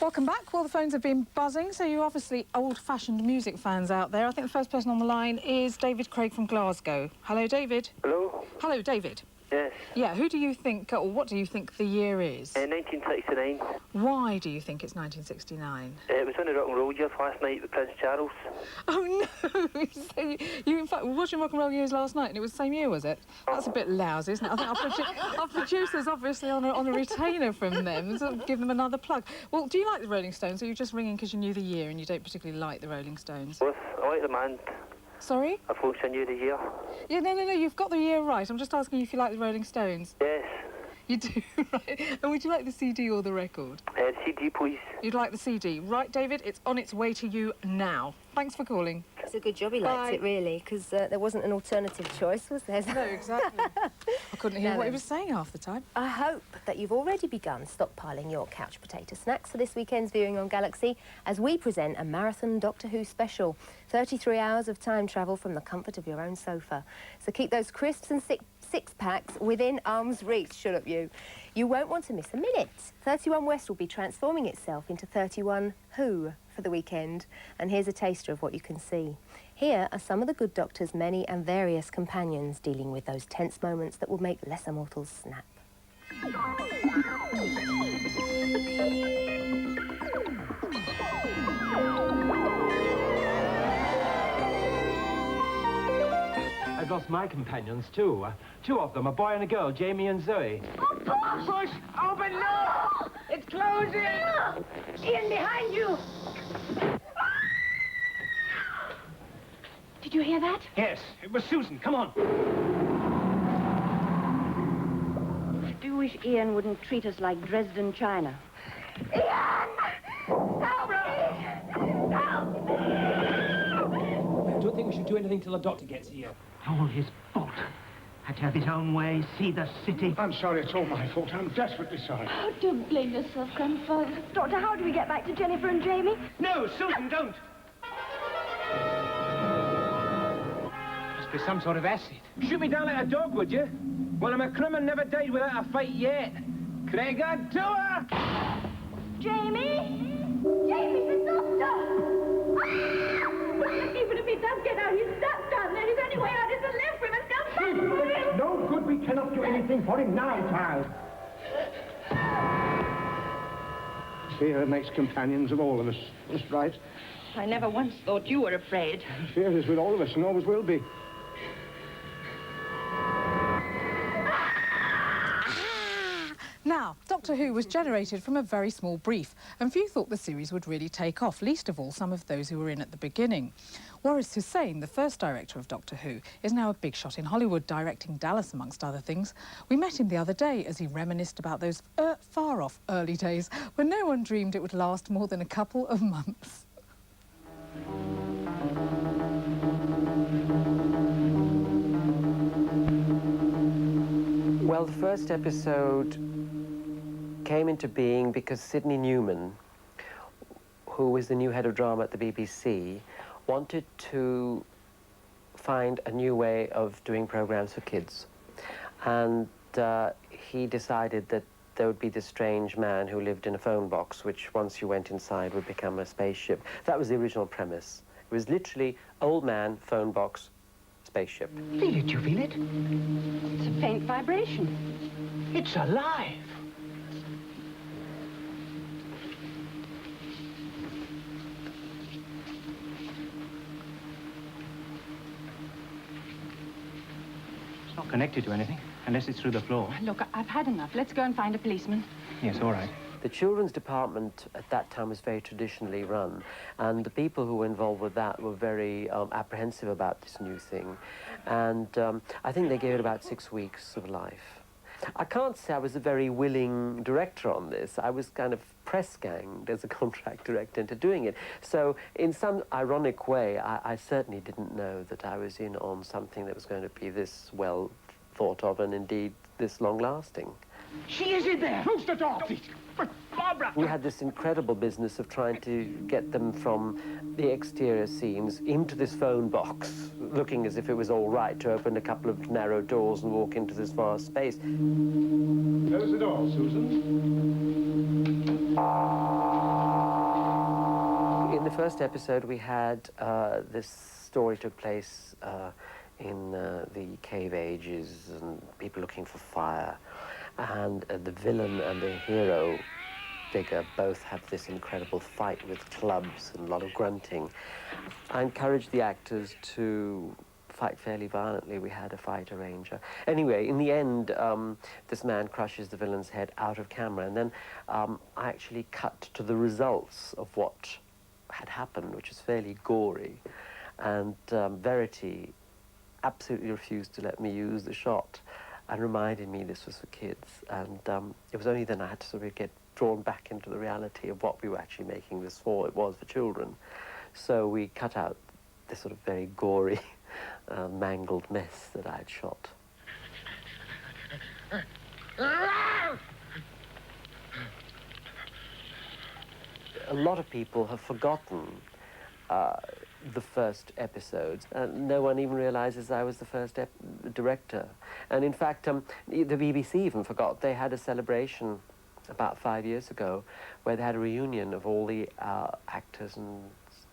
Welcome back. Well, the phones have been buzzing, so you're obviously old-fashioned music fans out there. I think the first person on the line is David Craig from Glasgow. Hello, David. Hello? Hello, David. Yes. Yeah, who do you think, or what do you think the year is? 1969. Why do you think it's 1969? It was on the rock and roll years last night with Prince Charles. Oh, no! So you, in fact, were watching rock and roll years last night, and it was the same year, was it? That's a bit lousy, isn't it? I think our producer's obviously on a retainer from them, so give them another plug. Well, do you like the Rolling Stones, or are you just ringing because you knew the year and you don't particularly like the Rolling Stones? Well, I like the man. Sorry? I thought I knew the year. Yeah, no, you've got the year right. I'm just asking you if you like the Rolling Stones. Yes. You do, right. And would you like the CD or the record? CD, please. You'd like the CD. Right, David, it's on its way to you now. Thanks for calling. It's a good job he liked it, really, because there wasn't an alternative choice, was there? No, exactly. I couldn't hear what he was saying half the time. I hope that you've already begun stockpiling your couch potato snacks for this weekend's viewing on Galaxy as we present a marathon Doctor Who special. 33 hours of time travel from the comfort of your own sofa. So keep those crisps and six-packs within arm's reach, shouldn't you? You won't want to miss a minute. 31 West will be transforming itself into 31 Who for the weekend. And here's a taster of what you can see. Here are some of the good Doctor's many and various companions dealing with those tense moments that will make lesser mortals snap. I've lost my companions, too. Two of them, a boy and a girl, Jamie and Zoe. Oh, push! Open, no! It's closing! Ian, behind you! Did you hear that? Yes, it was Susan. Come on. I do wish Ian wouldn't treat us like Dresden China. Ian! Help me! Help me! I don't think we should do anything till the doctor gets here. All his fault. Had to have his own way, see the city. I'm sorry, it's all my fault. I'm desperately sorry. Oh, don't blame yourself, Grandfather. Doctor, how do we get back to Jennifer and Jamie? No, Susan, don't. Must be some sort of acid. Shoot me down like a dog, would you? Well, I'm a criminal, never died without a fight yet. Craig, on to her! Jamie? Jamie, the doctor! Even if he does get out, he's stuck down there. His only way out is to live. We must come back for him. No good. We cannot do anything for him now, child. Fear makes companions of all of us. That's right. I never once thought you were afraid. Fear is with all of us and always will be. Now, Doctor Who was generated from a very small brief, and few thought the series would really take off, least of all some of those who were in at the beginning. Waris Hussein, the first director of Doctor Who, is now a big shot in Hollywood, directing Dallas, amongst other things. We met him the other day as he reminisced about those far-off early days when no one dreamed it would last more than a couple of months. Well, the first episode came into being because Sidney Newman, who was the new head of drama at the BBC, wanted to find a new way of doing programs for kids. And he decided that there would be this strange man who lived in a phone box, which once you went inside would become a spaceship. That was the original premise. It was literally old man, phone box, spaceship. Feel it, you feel it? It's a faint vibration. It's alive. It's not connected to anything, unless it's through the floor. Look, I've had enough. Let's go and find a policeman. Yes, all right. The children's department at that time was very traditionally run, and the people who were involved with that were very apprehensive about this new thing. And I think they gave it about 6 weeks of life. I can't say I was a very willing director on this. I was kind of press-ganged as a contract director into doing it. So in some ironic way, I certainly didn't know that I was in on something that was going to be this well thought of and indeed this long-lasting. She is in there. Close the door, please. But Barbara! We had this incredible business of trying to get them from the exterior scenes into this phone box, looking as if it was all right to open a couple of narrow doors and walk into this vast space. Close the door, Susan. first episode, we had this story took place in the cave ages and people looking for fire. And the villain and the hero figure both have this incredible fight with clubs and a lot of grunting. I encouraged the actors to fight fairly violently. We had a fight arranger. Anyway, in the end, this man crushes the villain's head out of camera, and then I actually cut to the results of what had happened, which is fairly gory, and Verity absolutely refused to let me use the shot and reminded me this was for kids, and it was only then I had to sort of get drawn back into the reality of what we were actually making this for. It was for children. So we cut out this sort of very gory, mangled mess that I had shot. A lot of people have forgotten the first episodes. No one even realizes I was the first director. And in fact, the BBC even forgot. They had a celebration about 5 years ago where they had a reunion of all the actors and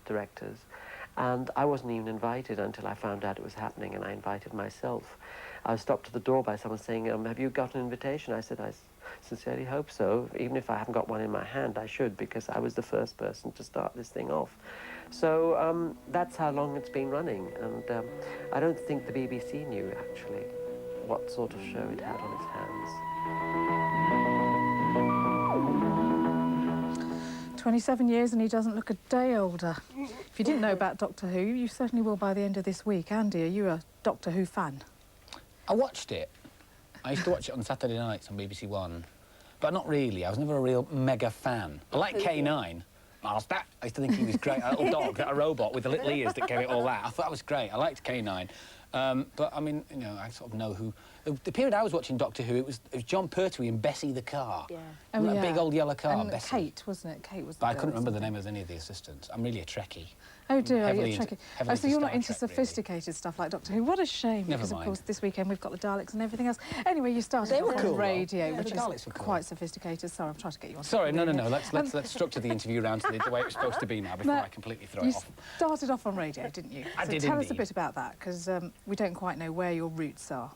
directors. And I wasn't even invited until I found out it was happening, and I invited myself. I was stopped at the door by someone saying, have you got an invitation? I said, I sincerely hope so. Even if I haven't got one in my hand, I should, because I was the first person to start this thing off. So that's how long it's been running. And I don't think the BBC knew, actually, what sort of show it had on its hands. 27 years and he doesn't look a day older. If you didn't know about Doctor Who, you certainly will by the end of this week. Andy, are you a Doctor Who fan? I watched it. I used to watch it on Saturday nights on BBC One, but not really. I was never a real mega fan. I like K9. Master. I used to think he was great. A little dog, a robot with the little ears that gave it all that. I thought that was great. I liked K9. But, I mean, you know, I sort of know who... The period I was watching Doctor Who, it was John Pertwee and Bessie the car. Yeah. Oh, That yeah. big old yellow car, and Bessie. Kate, wasn't it? Kate was the But I girl, couldn't remember the wasn't name of any of the assistants. I'm really a Trekkie. Oh dear, Heavily you're into- Trekkie. heavily Oh, so you're not Star into Trek, really. sophisticated stuff like Doctor Who. What a shame, Never because of mind. course this weekend we've got the Daleks and everything else. Anyway, you started They were off on cool, though. radio, Yeah, which the Daleks were is cool. quite sophisticated. Sorry, I'm trying to get you on. Sorry, no. something here. Let's structure the interview around to the way it's supposed to be now before No, I completely throw You it off. started off on radio, didn't you? I so did tell us a indeed. bit about that, because we don't quite know where your roots are.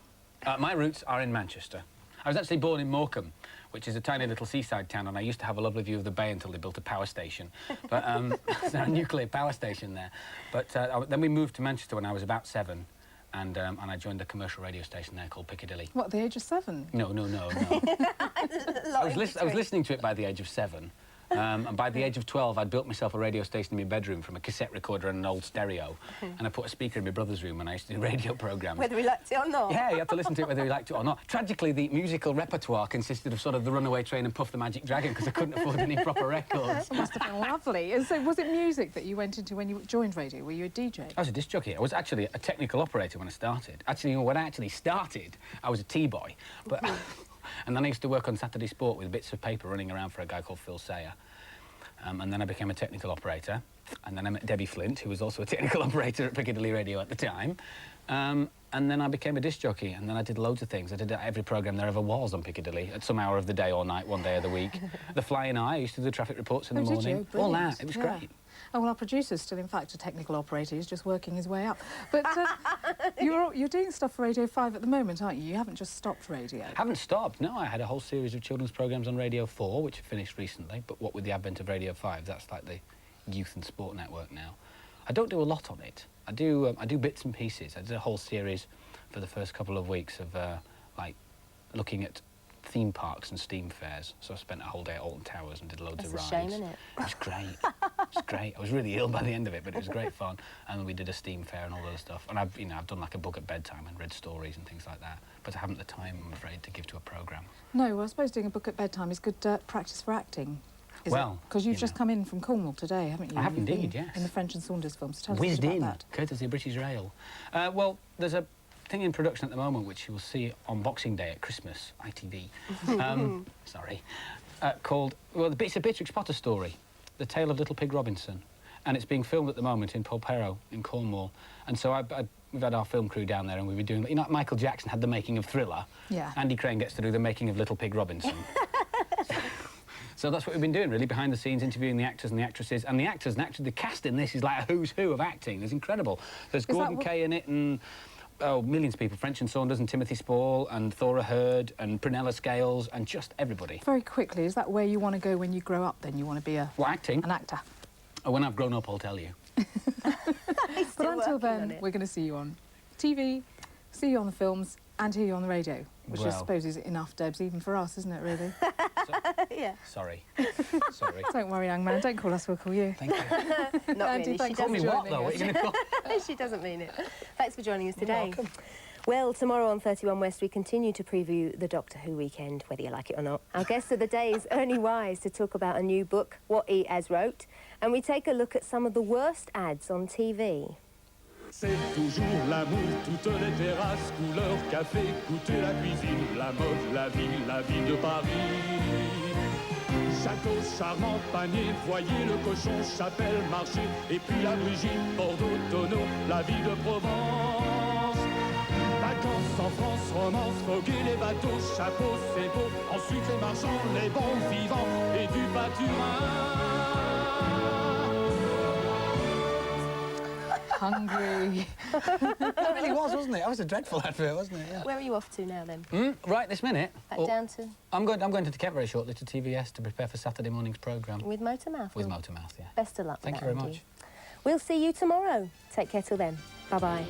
My roots are in Manchester. I was actually born in Morecambe, which is a tiny little seaside town, and I used to have a lovely view of the bay until they built a power station. But there's a nuclear power station there. But then we moved to Manchester when I was about 7, and I joined a commercial radio station there called Piccadilly. What, the age of 7? No. I was listening to it by the age of 7. And by the age of 12, I'd built myself a radio station in my bedroom from a cassette recorder and an old stereo. And I put a speaker in my brother's room, and I used to do radio programmes. Whether we liked it or not. Yeah, you had to listen to it whether you liked it or not. Tragically, the musical repertoire consisted of sort of The Runaway Train and Puff the Magic Dragon, because I couldn't afford any proper records. It must have been lovely. And so was it music that you went into when you joined radio? Were you a DJ? I was a disc jockey. I was actually a technical operator when I started. Actually, when I actually started, I was a T-boy. But and then I used to work on Saturday Sport with bits of paper running around for a guy called Phil Sayer. And then I became a technical operator. And then I met Debbie Flint, who was also a technical operator at Piccadilly Radio at the time. And then I became a disc jockey, and then I did loads of things. I did every programme there ever was on Piccadilly at some hour of the day or night, one day of the week. The Flying Eye, I used to do traffic reports in the Did morning. you? All Brilliant. that, it was Yeah. great. Oh, well, our producer's still, in fact, a technical operator. He's just working his way up. But you're doing stuff for Radio 5 at the moment, aren't you? You haven't just stopped radio. Haven't stopped, no. I had a whole series of children's programmes on Radio 4, which finished recently, but what with the advent of Radio 5, that's like the youth and sport network now. I don't do a lot on it. I do bits and pieces. I did a whole series for the first couple of weeks of, like, looking at theme parks and steam fairs. So I spent a whole day at Alton Towers and did loads of rides. That's a shame, isn't it? It was great. It was great. I was really ill by the end of it, but it was great fun. And we did a steam fair and all that stuff. And I've done like a book at bedtime and read stories and things like that. But I haven't the time, I'm afraid, to give to a programme. No, well, I suppose doing a book at bedtime is good practice for acting. Well, because you've you just know. come in from Cornwall today, haven't you? I have You've been indeed, yes. In the French and Saunders films. Tell us a Whizzed bit in, about that. courtesy of British Rail. Well, there's a thing in production at the moment which you will see on Boxing Day at Christmas, ITV. Sorry. Called, well, it's a Beatrix Potter story, The Tale of Little Pig Robinson. And it's being filmed at the moment in Polperro in Cornwall. And so we've had our film crew down there, and we've been doing, you know, Michael Jackson had the making of Thriller. Yeah. Andy Crane gets to do the making of Little Pig Robinson. So that's what we've been doing, really, behind the scenes, interviewing the actors and the actresses. And the actors, and actually the cast in this is like a who's who of acting. It's incredible. There's Gordon Kay in it and... Oh, millions of people. French and Saunders and Timothy Spall and Thora Hird and Prunella Scales and just everybody. Very quickly, is that where you want to go when you grow up, then? You want to be acting? An actor? Oh, when I've grown up, I'll tell you. But until then, we're going to see you on TV, see you on the films and hear you on the radio, which I suppose is enough, Debs, even for us, isn't it, really? Yeah. Sorry. Sorry. Don't worry, young man. Don't call us, we'll call you. Thank you. Not Andy, really. thanks She for doesn't. What, though? What are you going to call? She doesn't mean it. Thanks for joining us today. You're welcome. Well, tomorrow on 31 West, we continue to preview the Doctor Who weekend, whether you like it or not. Our guest of the day is Ernie Wise to talk about a new book, What He Has Wrote, and we take a look at some of the worst ads on TV. C'est toujours l'amour, toutes les terrasses, couleur café, goûter la cuisine, la mode, la ville de Paris. Château, charmant, panier, voyez le cochon, chapelle, marché, et puis la Brigitte, Bordeaux, tonneau, la ville de Provence. Vacances en France, romance, voguer les bateaux, chapeau, c'est beau, ensuite les marchands, les bons vivants, et du pâturin. Hungry. That really was, wasn't it? That was a dreadful advert, wasn't it? Yeah. Where are you off to now, then? Right this minute. Back down to... I'm going to Kent very shortly to TVS to prepare for Saturday morning's programme. With Motormouth? With Motormouth, yeah. Best of luck. Thank you very much. We'll see you tomorrow. Take care till then. Bye-bye.